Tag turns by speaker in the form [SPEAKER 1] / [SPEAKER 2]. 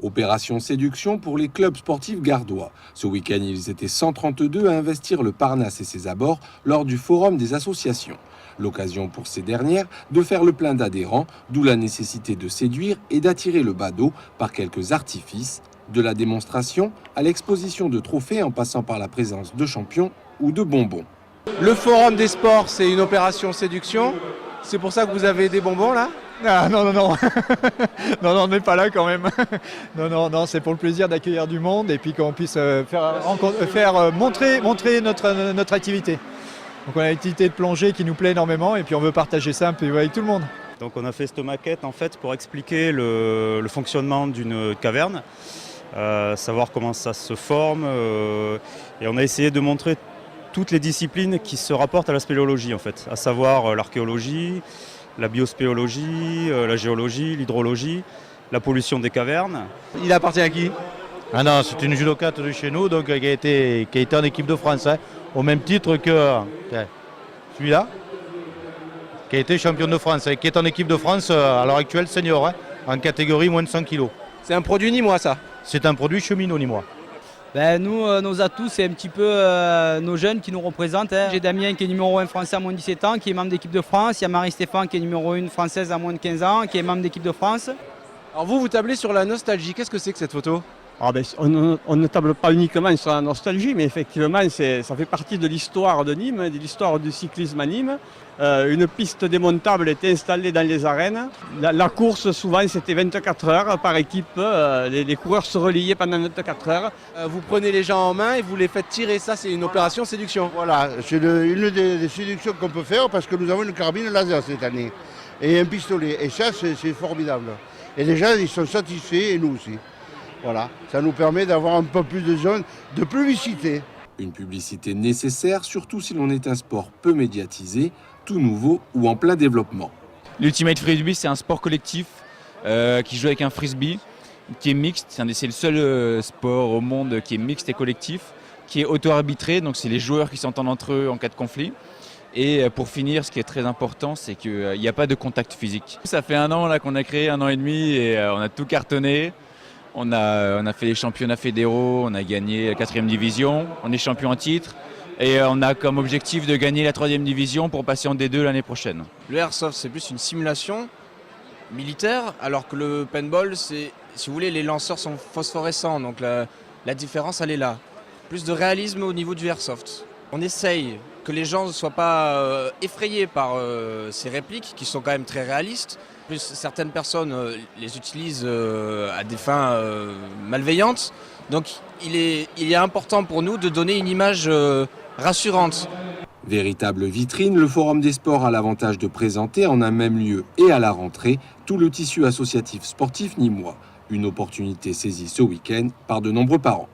[SPEAKER 1] Opération séduction pour les clubs sportifs gardois. Ce week-end, ils étaient 132 à investir le Parnasse et ses abords lors du Forum des associations. L'occasion pour ces dernières de faire le plein d'adhérents, d'où la nécessité de séduire et d'attirer le badaud par quelques artifices, de la démonstration à l'exposition de trophées en passant par la présence de champions ou de bonbons.
[SPEAKER 2] Le Forum des sports, c'est une opération séduction. C'est pour ça que vous avez des bonbons là ?
[SPEAKER 3] Ah, non, non on n'est pas là quand même. Non, c'est pour le plaisir d'accueillir du monde et puis qu'on puisse montrer notre activité. Donc on a une activité de plongée qui nous plaît énormément et puis on veut partager ça un peu avec tout le monde.
[SPEAKER 4] Donc on a fait cette maquette en fait pour expliquer le fonctionnement d'une caverne, savoir comment ça se forme et on a essayé de montrer toutes les disciplines qui se rapportent à la spéléologie en fait, à savoir l'archéologie, la biospéologie, la géologie, l'hydrologie, la pollution des cavernes.
[SPEAKER 2] Il appartient à qui ?
[SPEAKER 5] Ah non, c'est une judokate de chez nous donc, qui a été en équipe de France, hein, au même titre que celui-là, qui a été champion de France, qui est en équipe de France à l'heure actuelle senior, hein, en catégorie moins de 100 kg.
[SPEAKER 2] C'est un produit nîmois ça ?
[SPEAKER 5] C'est un produit cheminot nîmois.
[SPEAKER 6] Nous, nos atouts, c'est un petit peu nos jeunes qui nous représentent. Hein. J'ai Damien qui est numéro 1 français à moins de 17 ans, qui est membre d'équipe de France. Il y a Marie-Stéphane qui est numéro 1 française à moins de 15 ans, qui est membre d'équipe de France.
[SPEAKER 2] Alors vous tablez sur la nostalgie. Qu'est-ce que c'est que cette photo ?
[SPEAKER 7] On ne table pas uniquement sur la nostalgie, mais effectivement, ça fait partie de l'histoire de Nîmes, de l'histoire du cyclisme à Nîmes. Une piste démontable était installée dans les arènes. La course, souvent, c'était 24 heures par équipe. Les coureurs se reliaient pendant 24 heures.
[SPEAKER 2] Vous prenez les gens en main et vous les faites tirer. Ça, c'est une opération séduction.
[SPEAKER 8] Voilà, c'est une des séductions qu'on peut faire parce que nous avons une carabine laser cette année et un pistolet. Et ça, c'est formidable. Et les gens, ils sont satisfaits et nous aussi. Voilà, ça nous permet d'avoir un peu plus de zones de publicité.
[SPEAKER 1] Une publicité nécessaire, surtout si l'on est un sport peu médiatisé, tout nouveau ou en plein développement.
[SPEAKER 9] L'Ultimate Frisbee, c'est un sport collectif qui joue avec un frisbee, qui est mixte. C'est le seul sport au monde qui est mixte et collectif, qui est auto-arbitré, donc c'est les joueurs qui s'entendent entre eux en cas de conflit. Et pour finir, ce qui est très important, c'est qu'il n'y a pas de contact physique. Ça fait 1 an là, qu'on a créé, 1 an et demi, et on a tout cartonné. On a fait les championnats fédéraux, on a gagné la 4e division, on est champion en titre et on a comme objectif de gagner la 3e division pour passer en D2 l'année prochaine.
[SPEAKER 10] Le airsoft, c'est plus une simulation militaire, alors que le paintball, c'est, si vous voulez, les lanceurs sont phosphorescents, donc la différence, elle est là. Plus de réalisme au niveau du airsoft. On essaye que les gens ne soient pas effrayés par ces répliques qui sont quand même très réalistes. Plus certaines personnes les utilisent à des fins malveillantes. Donc il est important pour nous de donner une image rassurante.
[SPEAKER 1] Véritable vitrine, le Forum des sports a l'avantage de présenter en un même lieu et à la rentrée tout le tissu associatif sportif nîmois. Une opportunité saisie ce week-end par de nombreux parents.